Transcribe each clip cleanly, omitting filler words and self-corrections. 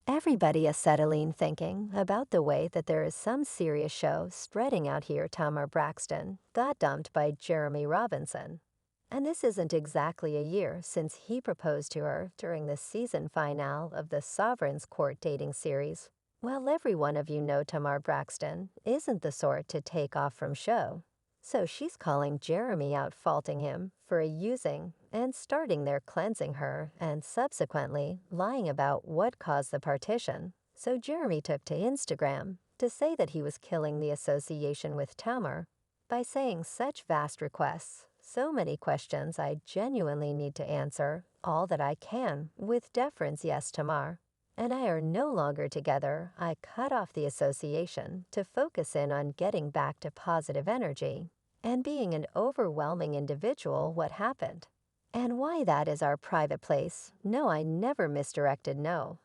Everybody acetylene thinking about the way that there is some serious show spreading out here. Tamar Braxton got dumped by Jeremy Robinson. And this isn't exactly a year since he proposed to her during the season finale of the Sovereign's Court dating series. Well, every one of you know Tamar Braxton isn't the sort to take off from show. So she's calling Jeremy out, faulting him for using and starting there, cleansing her, and subsequently lying about what caused the partition. So Jeremy took to Instagram to say that he was killing the association with Tamar by saying such vast requests, so many questions I genuinely need to answer, all that I can, with deference, yes, Tamar and I are no longer together. I cut off the association to focus in on getting back to positive energy and being an overwhelming individual. What happened and why that is our private place. No, I never misdirected. No,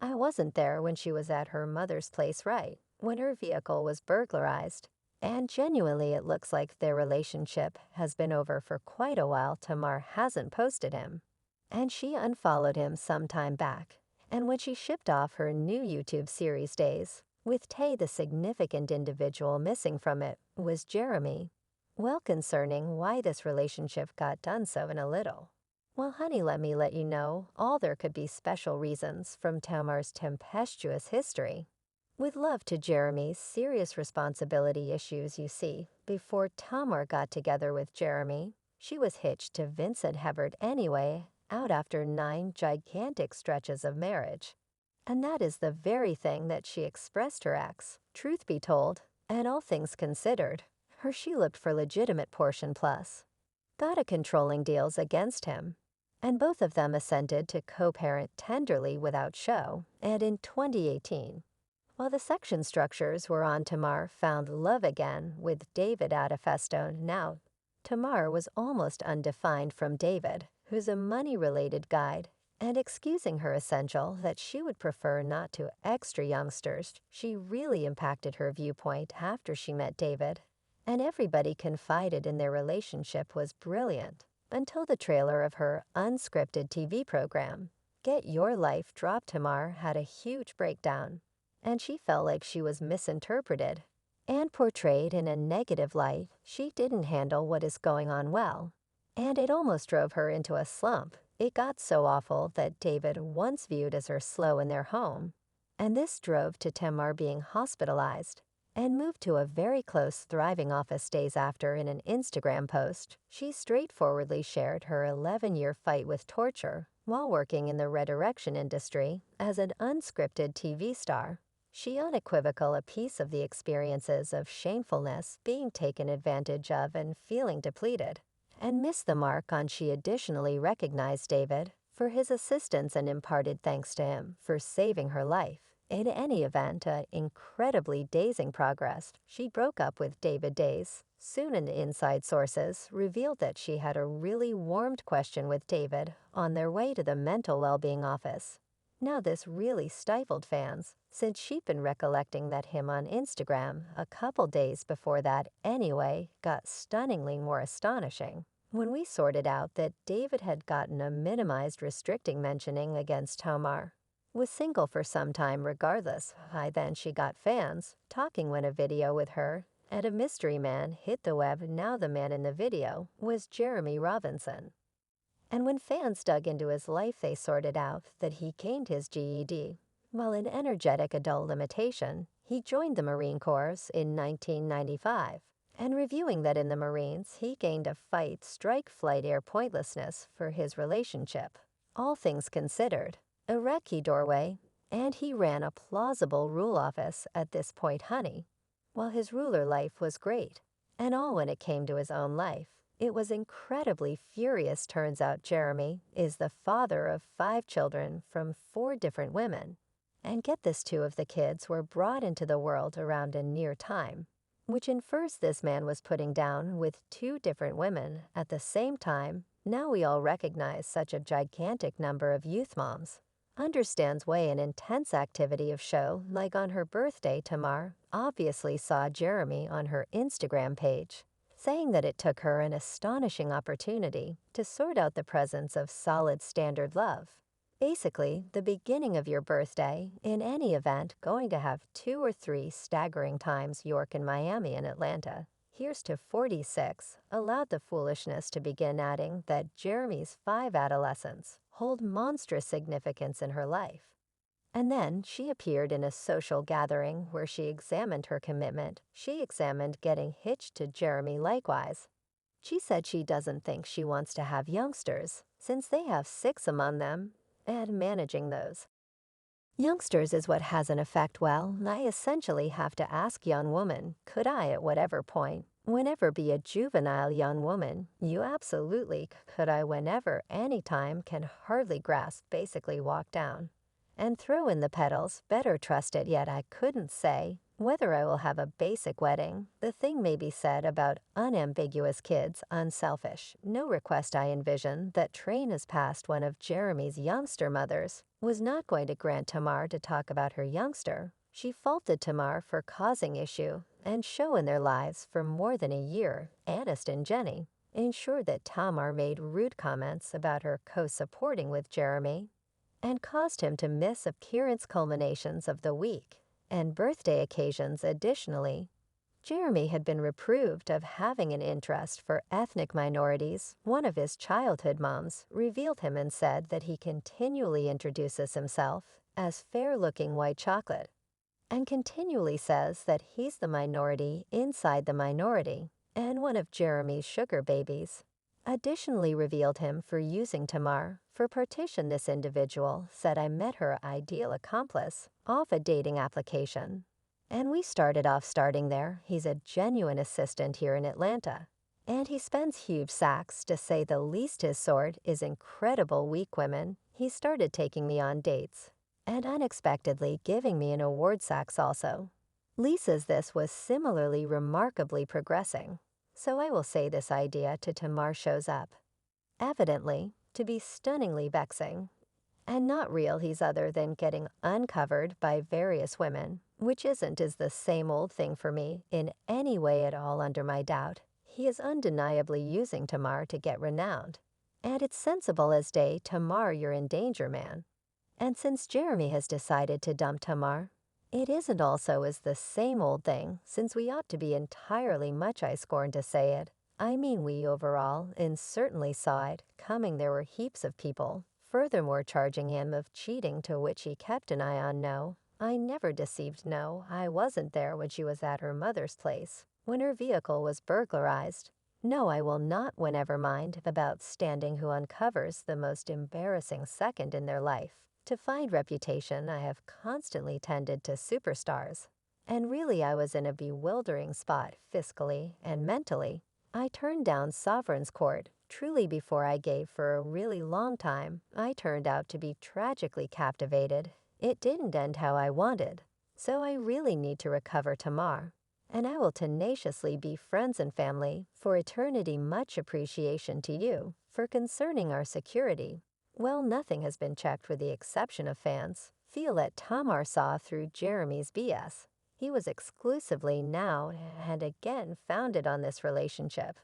I wasn't there when she was at her mother's place, right when her vehicle was burglarized. And genuinely, it looks like their relationship has been over for quite a while. Tamar hasn't posted him, and she unfollowed him some time back. And when she shipped off her new YouTube series Days, with Tay, the significant individual missing from it was Jeremy. Well, concerning why this relationship got done so in a little. Well, honey, let me let you know, all there could be special reasons from Tamar's tempestuous history. With love to Jeremy's serious responsibility issues, you see, before Tamar got together with Jeremy, she was hitched to Vincent Hebert anyway, out after 9 gigantic stretches of marriage. And that is the very thing that she expressed her ex. Truth be told, and all things considered, her she looked for legitimate portion plus. Got a controlling deals against him. And both of them assented to co-parent tenderly without show, and in 2018. While the section structures were on, Tamar found love again with David at a Festone. Now, Tamar was almost undefined from David, who's a money-related guide, and excusing her essential that she would prefer not to extra youngsters. She really impacted her viewpoint after she met David, and everybody confided in their relationship was brilliant until the trailer of her unscripted TV program, Get Your Life, dropped. Tamar had a huge breakdown, and she felt like she was misinterpreted and portrayed in a negative light. She didn't handle what is going on well, and it almost drove her into a slump. It got so awful that David once viewed as her slow in their home, and this drove to Tamar being hospitalized and moved to a very close, thriving office. Days after, in an Instagram post, she straightforwardly shared her 11-year fight with torture while working in the redirection industry as an unscripted TV star. She unequivocal a piece of the experiences of shamefulness, being taken advantage of and feeling depleted, and missed the mark on. She additionally recognized David for his assistance and imparted thanks to him for saving her life. In any event, incredibly dazing progress. She broke up with David days. Soon, and inside sources revealed that she had a really warmed question with David on their way to the mental well-being office. Now this really stifled fans, since she'd been recollecting that him on Instagram a couple days before that anyway. Got stunningly more astonishing when we sorted out that David had gotten a minimized restricting mentioning against Tamar. Was single for some time regardless. Then she got fans talking when a video with her and a mystery man hit the web. Now the man in the video was Jeremy Robinson. And when fans dug into his life, they sorted out that he gained his GED. While an energetic adult limitation, he joined the Marine Corps in 1995. And reviewing that in the Marines, he gained a fight, strike, flight, air pointlessness for his relationship. All things considered, a recce doorway, and he ran a plausible rule office at this point, honey. While his ruler life was great, and all when it came to his own life, it was incredibly furious. Turns out Jeremy is the father of 5 children from 4 different women. And get this, 2 of the kids were brought into the world around a near time, which infers this man was putting down with 2 different women at the same time. Now we all recognize such a gigantic number of youth moms. Understands way an intense activity of show, like on her birthday. Tamar obviously saw Jeremy on her Instagram page, saying that it took her an astonishing opportunity to sort out the presence of solid standard love. Basically, the beginning of your birthday, in any event, going to have 2 or 3 staggering times York and Miami and Atlanta. Here's to 46, allowed the foolishness to begin adding that Jeremy's 5 adolescents hold monstrous significance in her life. And then she appeared in a social gathering where she examined her commitment. She examined getting hitched to Jeremy likewise. She said she doesn't think she wants to have youngsters, since they have 6 among them, and managing those youngsters is what has an effect. Well, I essentially have to ask young woman, could I at whatever point, whenever be a juvenile young woman, you absolutely could I whenever, anytime, can hardly grasp, basically walk down and throw in the petals, better trust it, yet I couldn't say whether I will have a basic wedding. The thing may be said about unambiguous kids, unselfish. No request I envision that train has passed one of Jeremy's youngster mothers was not going to grant Tamar to talk about her youngster. She faulted Tamar for causing issue and show in their lives for more than a year, Anist and Jenny, ensured that Tamar made rude comments about her co-supporting with Jeremy and caused him to miss appearance culminations of the week and birthday occasions. Additionally, Jeremy had been reproved of having an interest for ethnic minorities. One of his childhood moms revealed him and said that he continually introduces himself as fair-looking white chocolate and continually says that he's the minority inside the minority and one of Jeremy's sugar babies. Additionally revealed him for using Tamar for partition. This individual said I met her ideal accomplice off a dating application. And we started off starting there. He's a genuine assistant here in Atlanta. And he spends huge sacks, to say the least. His sword is incredible weak women. He started taking me on dates and unexpectedly giving me an award sacks also. Lisa's this was similarly remarkably progressing. So I will say this idea to Tamar shows up, evidently, to be stunningly vexing and not real. He's other than getting uncovered by various women, which isn't is the same old thing for me in any way at all under my doubt. He is undeniably using Tamar to get renowned. And it's sensible as day, Tamar, you're in danger, man. And since Jeremy has decided to dump Tamar, it isn't also is the same old thing, since we ought to be entirely much, I scorn to say it. I mean we overall, and certainly saw it coming. There were heaps of people, furthermore charging him of cheating, to which he kept an eye on. No, I never deceived. No, I wasn't there when she was at her mother's place, when her vehicle was burglarized. No, I will not whenever mind about standing who uncovers the most embarrassing second in their life. To find reputation, I have constantly tended to superstars. And really I was in a bewildering spot fiscally and mentally. I turned down Sovereign's Court. Truly before I gave for a really long time, I turned out to be tragically captivated. It didn't end how I wanted. So I really need to recover Tamar. And I will tenaciously be friends and family for eternity. Much appreciation to you for concerning our security. Well, nothing has been checked with the exception of fans. Feel that Tamar saw through Jeremy's BS. He was exclusively now and again founded on this relationship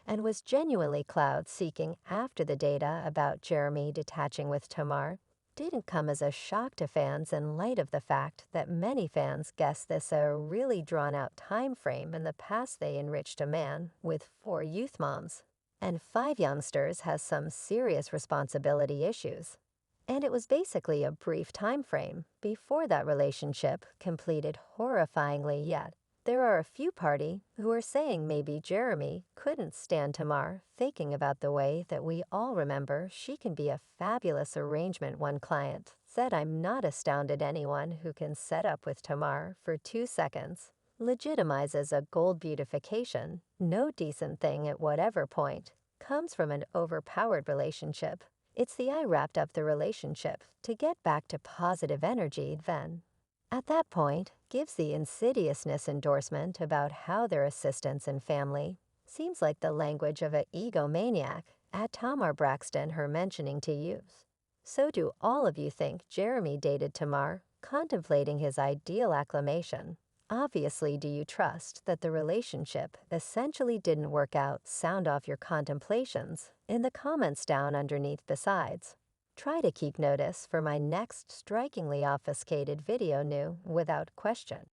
and was genuinely cloud seeking after the data about Jeremy detaching with Tamar didn't come as a shock to fans in light of the fact that many fans guessed this a really drawn-out time frame. In the past they enriched a man with 4 youth moms and 5 youngsters has some serious responsibility issues. And it was basically a brief time frame before that relationship completed horrifyingly. Yet there are a few party who are saying maybe Jeremy couldn't stand Tamar, thinking about the way that we all remember she can be a fabulous arrangement. One client said I'm not astounded anyone who can set up with Tamar for 2 seconds legitimizes a gold beautification. No decent thing at whatever point comes from an overpowered relationship. It's the I wrapped up the relationship to get back to positive energy then. At that point, gives the insidiousness endorsement about how their assistants and family seems like the language of a egomaniac at Tamar Braxton her mentioning to youth. So do all of you think Jeremy dated Tamar, contemplating his ideal acclamation? Obviously, do you trust that the relationship essentially didn't work out? Sound off your contemplations in the comments down underneath. Besides, try to keep notice for my next strikingly obfuscated video new without question.